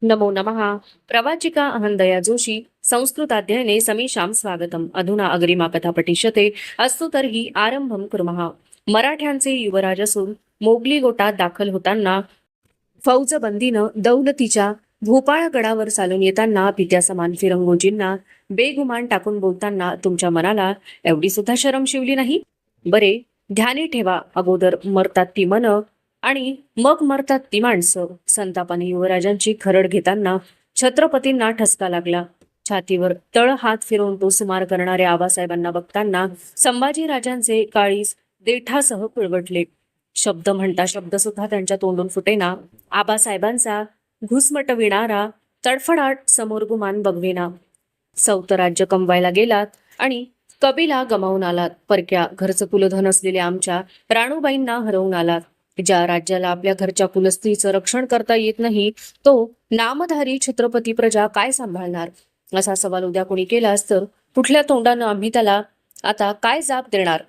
नमो नमः। प्रवाचिका अहंदया जोशी संस्कृताध्ययने समीशां स्वागतम्। अधुना अग्रिमा कथा पठिष्यते। अस्तु तर्हि आरंभं कुर्मः। मराठ्यांचे युवराज असून मोगली गोटात दाखल होताना फौजबंदीनं दौलतीच्या भोपाळ गडावर चालून येताना पित्या समान फिरंगोजींना बेगुमान टाकून बोलताना तुमच्या मनाला एवढी सुद्धा शरम शिवली नाही? बरे, ध्यानी ठेवा, अगोदर मरतात ती मन आणि मग मरतात ती माणसं. संतापाने युवराजांची खरड घेताना छत्रपतींना ठसका लागला. छातीवर तळ हात फिरवून तो सुमार करणाऱ्या आबासाहेबांना बघताना संभाजीराजांचे काळीज देठासह पिळवटले. शब्द म्हणता शब्द सुद्धा त्यांच्या तोंडून फुटेना. आबासाहेबांचा घुसमटविणारा तडफडाट समोर गुमान बघवेना. सौत राज्य कमवायला गेलात आणि कबिला गमावून आलात. परक्या घरचं कुलधन असलेल्या आमच्या राणूबाईंना हरवून आलात. ज्या राज्याला आपल्या घरच्या कुलस्त्रीचं रक्षण करता येत नाही, तो नामधारी छत्रपती प्रजा काय सांभाळणार? असा सवाल उद्या कोणी केलास तर कुठल्या तोंडानं आम्ही त्याला आता काय जाब देणार?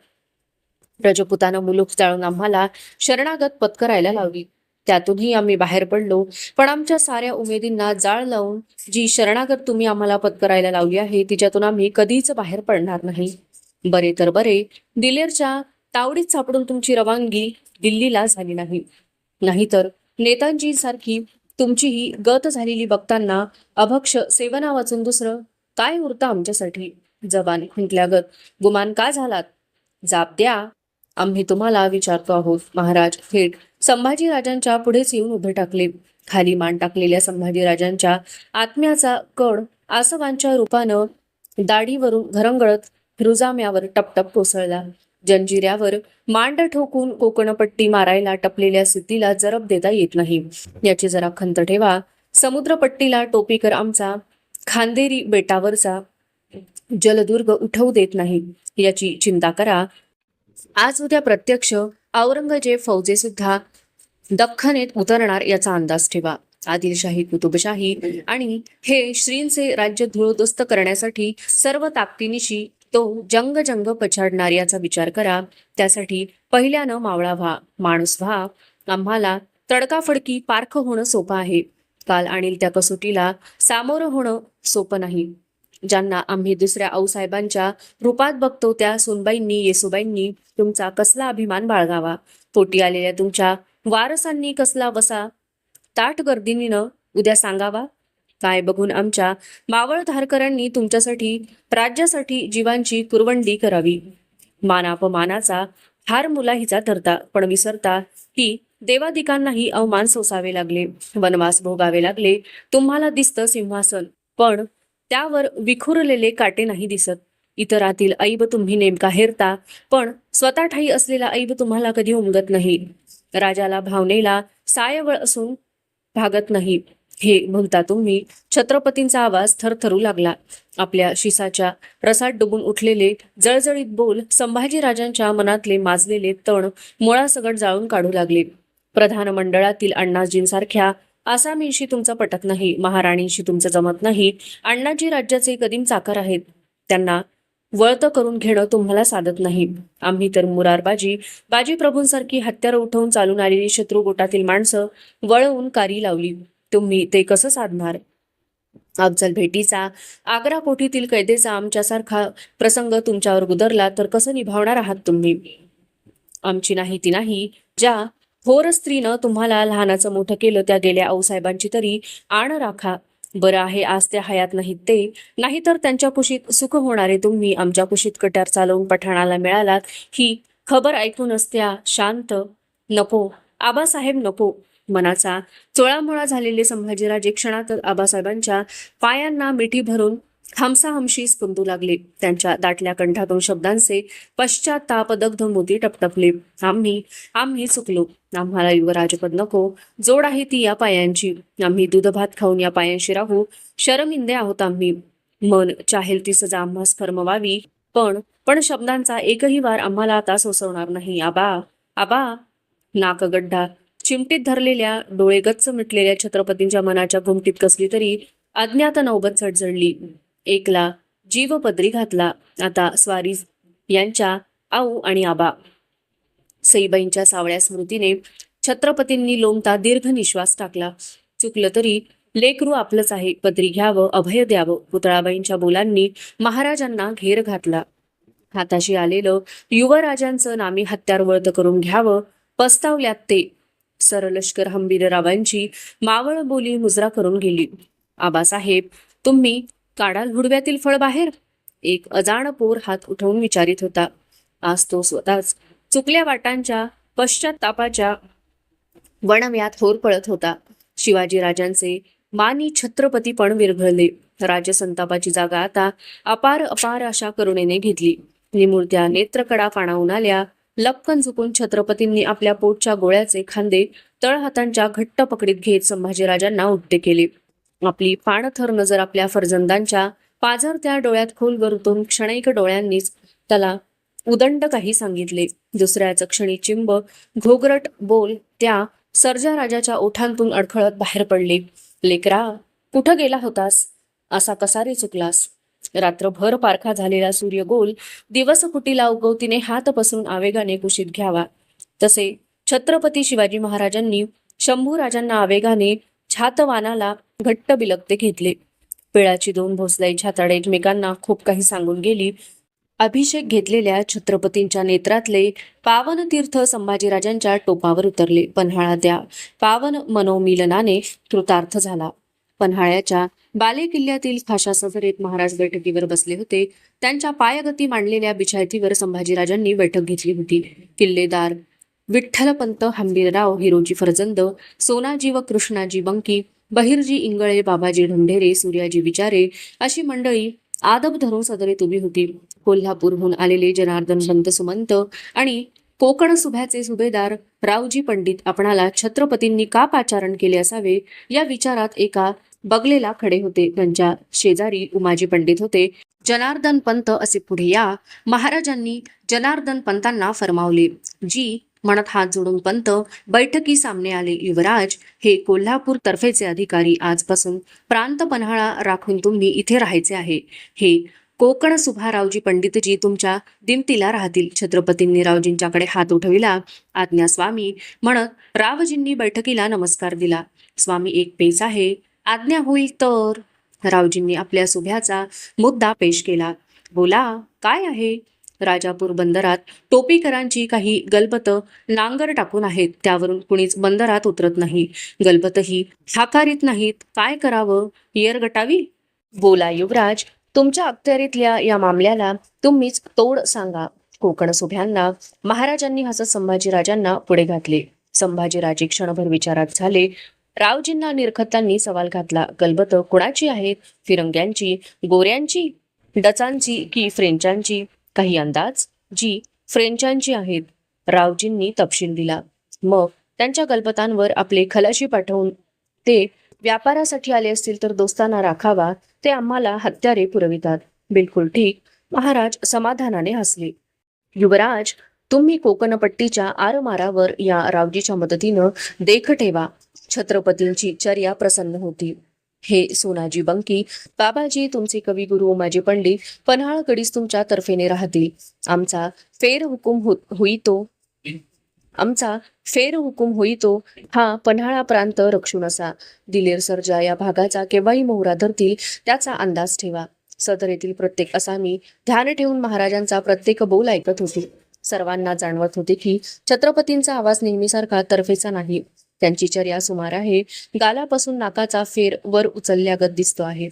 रजपुतानं मुलूक जाळून आम्हाला शरणागत पत्करायला लावली. त्यातूनही आम्ही बाहेर पडलो, पण आमच्या साऱ्या उमेदींना जाळ लावून जी शरणागत तुम्ही आम्हाला पत्करायला लावली आहे, तिच्यातून आम्ही कधीच बाहेर पडणार नाही. बरे तर बरे, दिलेरच्या तावडीत सापडून तुमची रवानगी दिल्लीला झाली नाही. नाहीतर नेतांजीसारखी तुमचीही गत झालेली बघताना अभक्ष सेवना वाचून दुसरं काय उरतं आमच्यासाठी? जबान खुंटल्यागत गुमान का झालात? जाब द्या, आम्ही तुम्हाला विचारतो आहोत. महाराज थेट संभाजीराजांच्या पुढेच येऊन उभे टाकले. खाली मान टाकलेल्या संभाजीराजांच्या आत्म्याचा कण आसवांच्या रूपानं दाढीवरून घरंगळत रुजाम्यावर टपटप कोसळला. जंजिऱ्यावर मांड ठोकून कोकणपट्टी मारायला टपलेल्या सिद्धीला जरब देता येत नाही, याची जरा खंत ठेवा. समुद्रपट्टीला टोपीकर आमचा खांदेरी बेटावरचा जलदुर्ग उठवू देत नाही, याची चिंता करा. आज उद्या प्रत्यक्ष औरंगजेब फौजे सुद्धा दख्खनेत उतरणार याचा अंदाज ठेवा. आदिलशाही, कुतुबशाही आणि हे श्रींचे राज्य धुळोदस्त करण्यासाठी सर्व ताकदीनिशी तो जंग जंग पछाडणार याचा विचार करा. त्यासाठी पहिल्यानं मावळा व्हा, माणूस व्हा. आम्हाला तडकाफडकी पारख होणं सोपं आहे. काल आणील त्या कसोटीला सामोरं होणं सोपं नाही. ज्यांना आम्ही दुसऱ्या आऊसाहेबांच्या रूपात बघतो त्या सोनबाईंनी, येसूबाईंनी तुमचा कसला अभिमान बाळगावा? पोटी आलेल्या तुमच्या वारसांनी कसला वसा ताट गर्दीनं उद्या सांगावा? काय बघून आमच्या मावळधारकरांनी तुमच्यासाठी, राज्यासाठी जीवांची कुरवंडी करावी? मानापमानाचा हार मुलाहीचा धरता, पण विसरता की देवादिकांनाही अवमान सोसावे लागले, वनवास भोगावे लागले. तुम्हाला दिसतं सिंहासन, पण त्यावर विखुरलेले काटे नाही दिसत. इतरातील ऐब तुम्ही नेमका हेरता, पण स्वतः ठाई असलेला ऐब तुम्हाला कधी उमगत नाही. राजाला भावनेला सायवळ असून भागत नाही, हे म्हणता तुम्ही. छत्रपतींचा आवाज थरथरू लागला. आपल्या शिसाच्या रसात डुबून उठलेले जळजळीत बोल संभाजीराजांच्या मनातले माजलेले तण मुळासकट जाळून काढू लागले. प्रधानमंडळातील अण्णाजींसारख्या आसामींशी तुमचं पटत नाही, महाराणींशी तुमचं जमत नाही. अण्णाजी राज्याचे कदीम चाकर आहेत, त्यांना वळतं करून घेणं तुम्हाला साधत नाही. आम्ही तर मुरारबाजी, बाजीप्रभूंसारखी हत्यारं उठवून चालून आलेली शत्रू गोटातील माणसं वळवून कारी लावली. तुम्ही ते कसं साधणार? अफजल भेटीचा, आग्रा कोठीतील कैदेचा आमच्यासारखा प्रसंग तुमच्यावर गुदरला तर कसं निभावणार आहात तुम्ही? आमची नाही ती नाही. ज्या थोर स्त्रीनं तुम्हाला लहानाचं मोठं केलं त्या गेल्या आऊसाहेबांची तरी आण राखा. बरं आहे आज त्या हयात नाहीत ते, नाहीतर त्यांच्या कुशीत सुख होणारे तुम्ही आमच्या कुशीत कट्यार चालवून पठाणाला मिळालात. ही खबर ऐकूनच त्या शांत, नको आबासाहेब नको. मनाचा चोळामोळा झालेले संभाजीराजे क्षणातच आबासाहेबांच्या पायांना मिठी भरून हमसाहमशी स्पंदू लागले. त्यांच्या दाटल्या कंठातून शब्दांचे पश्चातापदग्ध मोती टपटपले. आम्ही आम्ही चुकलो. आम्हाला युवराजपद नको, जोड आहे ती या पायांची. आम्ही दूध भात खाऊन या पायांशी राहू. शरमिंदे आहोत आम्ही. मन चाहेल ती सजा आम्हास फर्मवावी, पण शब्दांचा एकही वार आम्हाला आता सोसवणार नाही. आबा आबा. नाकगड्डा चिमटीत धरलेल्या, डोळे गच्च मिटलेल्या छत्रपतींच्या मनाच्या घुमटीत कसली तरी अज्ञात नौबत झडझडली. एकला जीव पदरी घातला. आता स्वारी यांच्या आऊ आणि आबा. सईबाईंच्या सावळ्या स्मृतीने छत्रपतींनी लोंबता दीर्घ निश्वास टाकला. चुकलं तरी लेकरू आपलंच आहे, पदरी घ्यावं, अभय द्यावं. पुतळाबाईंच्या बोलांनी महाराजांना घेर घातला. हाताशी आलेलं युवराजांचं नामी हत्यार वळत करून घ्यावं, पस्तावल्यात ते. सरलष्कर हंबीररावांची मावळ बोली मुजरा करून गेली. आबासाहेब, तुम्ही काढाल हुडव्यातील फळ बाहेर? एक अजाण पोर हात उठवून विचारित होता. आज तो स्वतःच चुकल्या वाटांच्या पश्चात्तापाच्या वणव्यात होरपळत होता. शिवाजीराजांचे मानी छत्रपती पण विरघळले. राजसंतापाची जागा आता अपार अपार अशा करुणेने घेतली. निमुळत्या नेत्रकडा पाणावून आल्या. लपकन झुकून छत्रपतींनी आपल्या पोटच्या गोळ्याचे खांदे तळहातांच्या घट्ट पकडीत घेत संभाजीराजांना उड्डे केले. आपली पाणथर नजर आपल्या फर्जंदांच्या पाझरत्या डोळ्यात खोल गरतून क्षणैक डोळ्यांनीच त्याला उदंड काही सांगितले. दुसऱ्याच क्षणी चिंब घोगरट बोल त्या सर्जा राजाच्या ओठांतून अडखळत बाहेर पडले. लेकरा, कुठं गेला होतास? असा कसा रे चुकलास? रात्रभर पारखा झालेला सूर्यगोल दिवस कुटीला उगवतीने हात पसरून आवेगाने कुशीत घ्यावा, तसे छत्रपती शिवाजी महाराजांनी शंभूराजांना आवेगाने छातवानाला घट्ट बिलगते घेतले. पिळाची दोन भोसलाई छाताडे एकमेकांना खूप काही सांगून गेली. अभिषेक घेतलेल्या छत्रपतींच्या नेत्रातले पावन तीर्थ संभाजीराजांच्या टोपावर उतरले. पन्हाळा त्या पावन मनोमिलनाने कृतार्थ झाला. पन्हाळ्याच्या बाले किल्ल्यातील खाशा सफरेत महाराज बैठकीवर बसले होते. त्यांच्या पायगती मांडलेल्या बिछायतीवर संभाजीराजांनी बैठक घेतली होती. किल्लेदार विठ्ठलपंत हंबीरराव, हिरोजी फर्जंद, सोनाजी व कृष्णाजी बंकी, बहिर्जी इंगळे, बाबाजी ढोंढेरे, सूर्याजी विचारे अशी मंडळी आदब धरून सदरेत उभी होती. कोल्हापूरहून आलेले जनार्दन पंत सुमंत आणि कोकण सुभ्याचे सुभेदार रावजी पंडित आपणाला छत्रपतींनी का पाचारण केले असावे या विचारात एका बगलेला खडे होते. त्यांच्या शेजारी उमाजी पंडित होते. जनार्दन पंत असे पुढे या. महाराजांनी जनार्दन पंतांना फरमावले. जी म्हणत हात जोडून पंत बैठकी सामने आले. युवराज, हे कोल्हापूर तर्फेचे अधिकारी, आजपासून प्रांत पन्हाळा राखून तुम्ही इथे राहायचे आहे. हे कोकण सुभा रावजी पंडितजी तुमच्या दिमतीला राहतील. छत्रपतींनी रावजींच्याकडे हात उठविला. आज्ञा स्वामी म्हणत रावजींनी बैठकीला नमस्कार दिला. स्वामी, एक पेच आहे, आज्ञा होईल तर. रावजींनी आपल्या सुभ्याचा मुद्दा पेश केला. बोला, काय आहे? राजापूर बंदरात टोपीकरांची काही गलबत नांगर टाकून आहेत. त्यावरून कुणीच बंदरात उतरत नाही. गलबतही हाकारीत नाहीत. काय करावं? येर गटावी? बोला युवराज, तुमच्या अखत्यारीतल्या या मामल्याला तुम्हीच तोड सांगा. कोकण सुभ्यांना महाराजांनी हसत संभाजीराजांना पुढे घातले. संभाजीराजे क्षणभर विचारात झाले. रावजींना निरखतांनी सवाल घातला. गलबत कुणाची आहेत? फिरंग्यांची, गोऱ्यांची, डचांची की फ्रेंचांची? काही अंदाज? जी, फ्रेंचांची आहेत. रावजींनी तपशील दिला. मग त्यांच्या गलबतांवर आपले खलाशी पाठवून ते व्यापारासाठी आले असतील तर दोस्तांना राखावा. ते आम्हाला हत्यारे पुरवितात. बिलकुल ठीक. महाराज समाधानाने हसले. युवराज, तुम्ही कोकणपट्टीच्या आरमारावर या रावजीच्या मदतीनं देख ठेवा. छत्रपतींची चर्या प्रसन्न होती. हे सोनाजी बंकी, बाबाजी, तुमचे कविगुरु उमाजी पंडित पन्हाळगडीस तुमच्या तर्फेने राहतील. आमचा फेर हुकूम होईतो हा पन्हाळा प्रांत रक्षून असा. दिलेर सर्जा या भागाचा केव्हाही मोहरा धरतील त्याचा अंदाज ठेवा. सदरेतील प्रत्येक असामी ध्यान ठेवून महाराजांचा प्रत्येक बोल ऐकत होती. सर्वांना जाणवत होते की छत्रपतींचा आवाज नेहमीसारखा तर्फेचा नाही. त्यांची चर्या सुमार आहे. गालापासून नाकाचा फेर वर उचलल्यागत दिसतो आहे.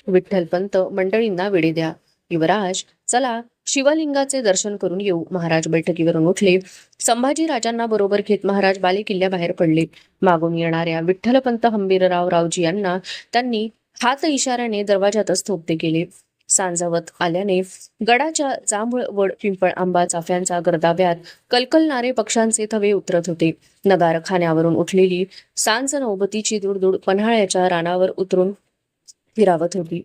विठ्ठलपंत मंडळींना वेळे द्या. युवराज, चला शिवलिंगाचे दर्शन करून येऊ. महाराज बैठकीवरून उठले. संभाजीराजांना बरोबर घेत महाराज बाले किल्ल्याबाहेर पडले. मागून येणाऱ्या विठ्ठलपंत हंबीरराव रावजी यांना त्यांनी हात इशाऱ्याने दरवाजातच थोपटे केले. सांजवत आल्याने गडाच्या जांभूळ, वड, पिंपळ, आंबा, चाफ्यांचा गर्दाव्यात कलकलणारे पक्ष्यांचे थवे उतरत होते. नगारखान्यावरून उठलेली सांज नौबतीची दुडदुड पन्हाळ्याच्या रानावर उतरून फिरावत होती.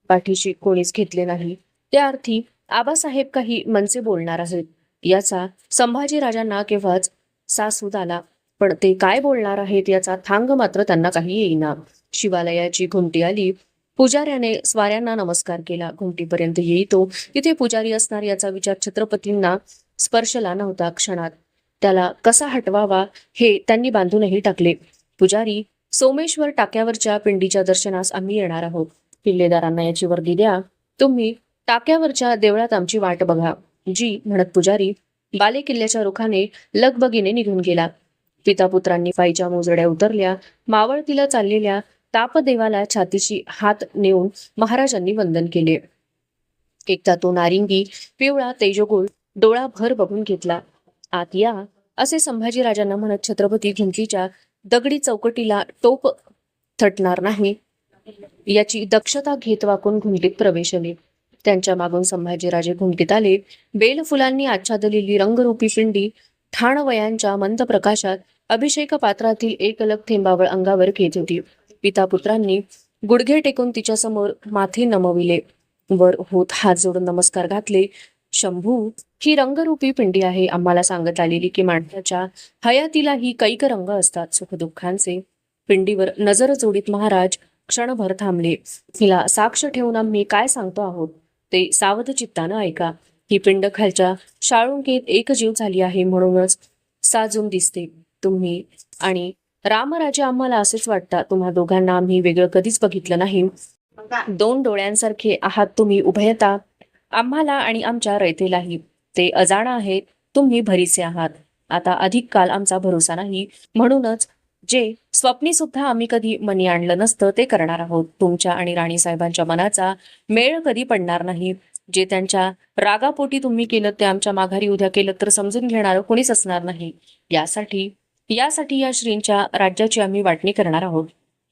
पाठीशी कोणीच घेतले नाही. त्या अर्थी आबासाहेब काही मनसे बोलणार आहेत याचा संभाजीराजांना केव्हाच सासूद आला. पण ते काय बोलणार आहेत याचा थांग मात्र त्यांना काही येईना. शिवालयाची घुमटी आली. पुजाऱ्याने स्वाऱ्यांना नमस्कार केला. घुमटीपर्यंत येईतो तिथे पुजारी असणार याचा विचार छत्रपतींना स्पर्शला नव्हता. क्षणात त्याला कसा हटवावा हे त्यांनी बांधूनही टाकले. पुजारी सोमेश्वर टाक्यावरच्या पिंडीच्या दर्शनास आम्ही येणार आहोत. किल्लेदारांना याची वर्दी द्या. तुम्ही टाक्यावरच्या देवळात आमची वाट बघा. जी म्हणत पुजारी बाले किल्ल्याच्या रुखाने लगबगीने निघून गेला. पितापुत्रांनी पायीच्या मोजड्या उतरल्या. मावळतीला चाललेल्या तापदेवाला छातीशी हात नेऊन महाराजांनी वंदन केले. एकदा तो नारिंगी पिवळा तेजोगुळ डोळा भर बघून घेतला. आत या असे संभाजीराजांना म्हणत छत्रपती घुमटीच्या दगडी चौकटीला टोप थटणार नाही याची दक्षता घेत वाकून घुमटीत प्रवेशले. त्यांच्या मागून संभाजीराजे घुमटीत आले. बेलफुलांनी आच्छादलेली रंगरूपी पिंडी ठाणवयांच्या मंद प्रकाशात अभिषेक पात्रातील एक अलग थेंबावळ अंगावर घेत होती. पितापुत्रांनी गुडघे टेकून तिच्या समोर माथे नमविले. वर होत हात जोडून नमस्कार घातले. शंभू, ही रंगरूपी पिंडी आहे. आम्हाला सांगत आलेली की माणसाच्या हयातीला ही कैक रंग असतात, सुखदुःखांचे. पिंडीवर नजर जोडीत महाराज क्षणभर थांबले. हिला साक्ष ठेवून आम्ही काय सांगतो आहोत ते सावध चित्तानं ऐका. ही पिंड खालच्या शाळुंकेत एक जीव झाली आहे, म्हणूनच साजून दिसते. तुम्ही आणि रामराजे आम्हाला असेच वाटतात. तुम्हा दोघांना आम्ही वेगळं कधीच बघितलं नाही. दोन डोळ्यांसारखे आहात तुम्ही उभयता. आम्हाला आणि आमच्या रयतेलाही. ते अजाणा आहेत, तुम्ही भरीचे आहात. आता अधिक काल आमचा भरोसा नाही, म्हणूनच जे स्वप्नी सुद्धा आम्ही कधी मनी आणलं नसतं ते करणार आहोत. तुमच्या आणि राणीसाहेबांच्या मनाचा मेळ कधी पडणार नाही. जे त्यांच्या रागापोटी तुम्ही केलं ते आमच्या माघारी उद्या केलं तर समजून घेणारं कोणीच असणार नाही. यासाठी या श्रींच्या राज्याची आम्ही वाटणी करणार आहोत.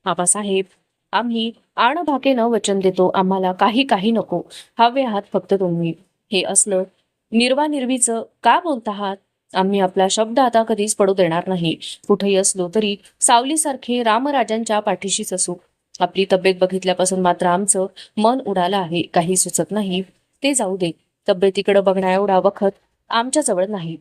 आबासाहेब, आम्ही आणभाकेनं वचन देतो. आम्हाला काही नको. हवे आहात फक्त तुम्ही. हे असलं निर्वानिर्वीचं का बोलत आहात? आम्ही आपला शब्द आता कधीच पडू देणार नाही. कुठेही असलो तरी सावलीसारखे रामराजांच्या पाठीशीच असू. आपली तब्येत बघितल्यापासून मात्र आमचं मन उडालं आहे. काही सुचत नाही. ते जाऊ दे. तब्येतीकडे बघण्या एवढा वखत आमच्याजवळ नाही.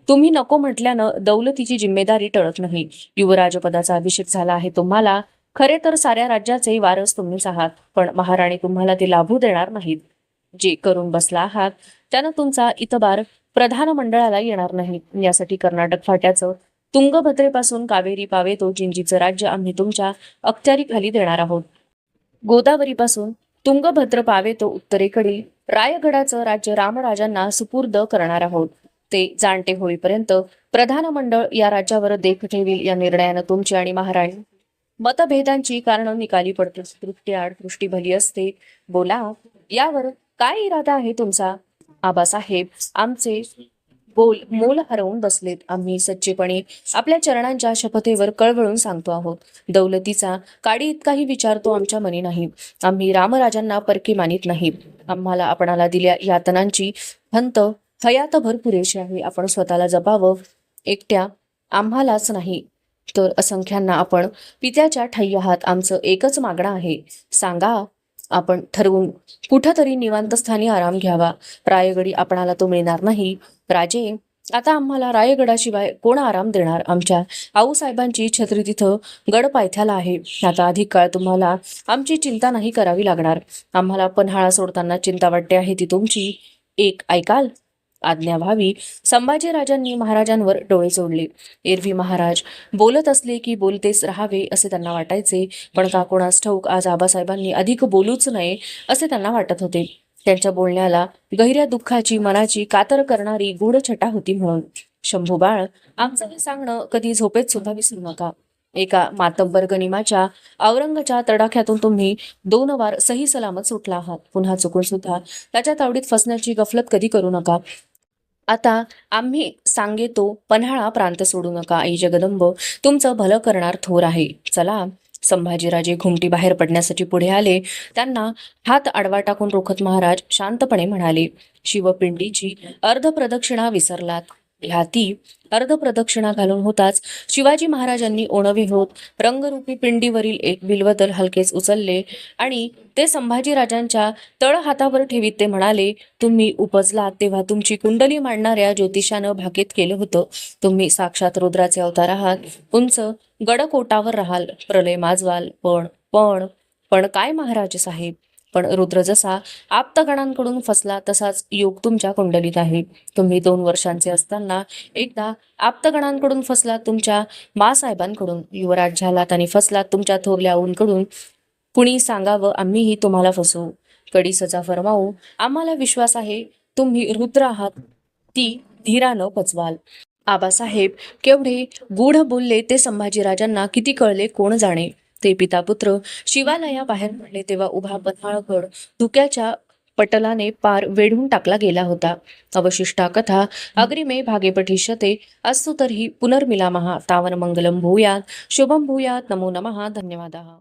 तुम्ही नको म्हटल्यानं दौलतीची जिम्मेदारी टळत नाही. युवराजपदाचा अभिषेक झाला आहे तुम्हाला. खरे तर साऱ्या राज्याचे वारस तुम्हीच आहात, पण महाराणी तुम्हाला ते लाभू देणार नाहीत. जे करून बसला आहात त्यानं तुमचा इतबार प्रधान मंडळाला येणार नाही. यासाठी कर्नाटक फाट्याचं तुंगभद्रेपासून कावेरी पावेतो जिंजीचं राज्य आम्ही तुमच्या अखत्यारीखाली देणार आहोत. गोदावरीपासून तुंगभद्र पावेतो उत्तरेकडील रायगडाचं राज्य रामराजांना सुपूर्द करणार आहोत. ते जाणते होईपर्यंत प्रधान मंडळ या राज्यावर देख ठेवील. या निर्णयानं तुमची आणि महाराणी मतभेदांची कारण निकाली पडते. तृप्तीआड दृष्टी भली असते. बोला, यावर काय इरादा आहे तुमचा? आबासाहेब, आमचे मोल हरवून बसलेत. आम्ही सच्चेपणे आपल्या चरणांच्या शपथेवर कळवळून सांगतो आहोत. दौलतीचा काडी इतकाही विचार तो आमच्या मनी नाही. आम्ही रामराजांना परके मानित नाही. आम्हाला आपणाला दिल्या यातनांची हंत हयातभर पुरेशी आहे. आपण स्वतःला जपावं. एकट्या आम्हालाच नाही तर असंख्यांना आपण पित्याच्या ठायी आहात. आमचं एकच मागणं आहे. सांगा, आपण ठरवून कुठंतरी निवांत स्थानी आराम घ्यावा. रायगडी आपणाला तो मिळणार नाही. राजे, आता आम्हाला रायगडाशिवाय कोण आराम देणार? आमच्या आऊसाहेबांची छत्री तिथं गड पायथ्याला आहे. आता अधिक काळ तुम्हाला आमची चिंता नाही करावी लागणार. आम्हाला पन्हाळा सोडताना चिंता वाटते आहे ती तुमची. एक ऐकाल? आज्ञा व्हावी. संभाजीराजांनी महाराजांवर डोळे चोळले. एरवी महाराज बोलत असले की बोलतेच राहावे असे त्यांना वाटायचे, पण का कोणास ठाऊक आज आबासाहेबांनी अधिक बोलूच नये असे त्यांना वाटत होते. त्यांच्या बोलण्याला गहिऱ्या दुःखाची मनाची कातर करणारी गूढ छटा होती. म्हणून शंभू बाळ, आमचं हे सांगणं कधी झोपेत सुद्धा विसरू नका. एका मातब्बर गनिमाच्या औरंगाच्या तडाख्यातून तुम्ही 2 वार सही सलामत सुटला आहात. पुन्हा चुकून सुद्धा त्याच्या तावडीत फसण्याची गफलत कधी करू नका. आता आम्ही सांगेतो पन्हाळा प्रांत सोडू नका. आई जगदंब तुमचं भलं करणार थोर आहे. चला. संभाजीराजे घुमटी बाहेर पडण्यासाठी पुढे आले. त्यांना हात आडवा टाकून रोखत महाराज शांतपणे म्हणाले, शिवपिंडीची अर्धप्रदक्षिणा विसरलात. ह्याती अर्धप्रदक्षिणा घालून होताच शिवाजी महाराजांनी ओणवे होत रंगरूपी पिंडीवरील एक बिल्वदल हलकेच उचलले आणि ते संभाजीराजांच्या तळ हातावर ठेवीत ते म्हणाले, तुम्ही उपजलात तेव्हा तुमची कुंडली मांडणाऱ्या ज्योतिषानं भाकीत केलं होतं. तुम्ही साक्षात रुद्राचे अवतार आहात. उंच गडकोटावर राहाल, प्रलय माजवाल. पण काय महाराज साहेब, पण रुद्र जसा आप्तगणांकडून फसला तसाच योग तुमच्या कुंडलीत आहे. तुम्ही 2 वर्षांचे असताना एकदा आप्तगणांकडून फसलात, तुमच्या मासाहेबांकडून. युवराज झालात आणि फसलात तुमच्या थोरल्या आऊंकडून. कुणी सांगावं, आम्हीही तुम्हाला फसवू, कडी सजा फरमावू. आम्हाला विश्वास आहे तुम्ही रुद्र आहात, ती धीरानं पचवाल. आबासाहेब केवढे गूढ बोलले ते संभाजीराजांना किती कळले कोण जाणे. ते पिता पुत्र शिवालयाबाहेर पडले तेव्हा उभा पन्हाळगड धुक्याच्या पटलाने पार वेढून टाकला गेला होता. अवशिष्टा कथा अग्रिमे भागे पठिष्यते. अस्तु तर्हि पुनर्मिलामः. तावन् मंगलं भूयात्, शुभं भूयात्. नमो नमः. धन्यवादाः.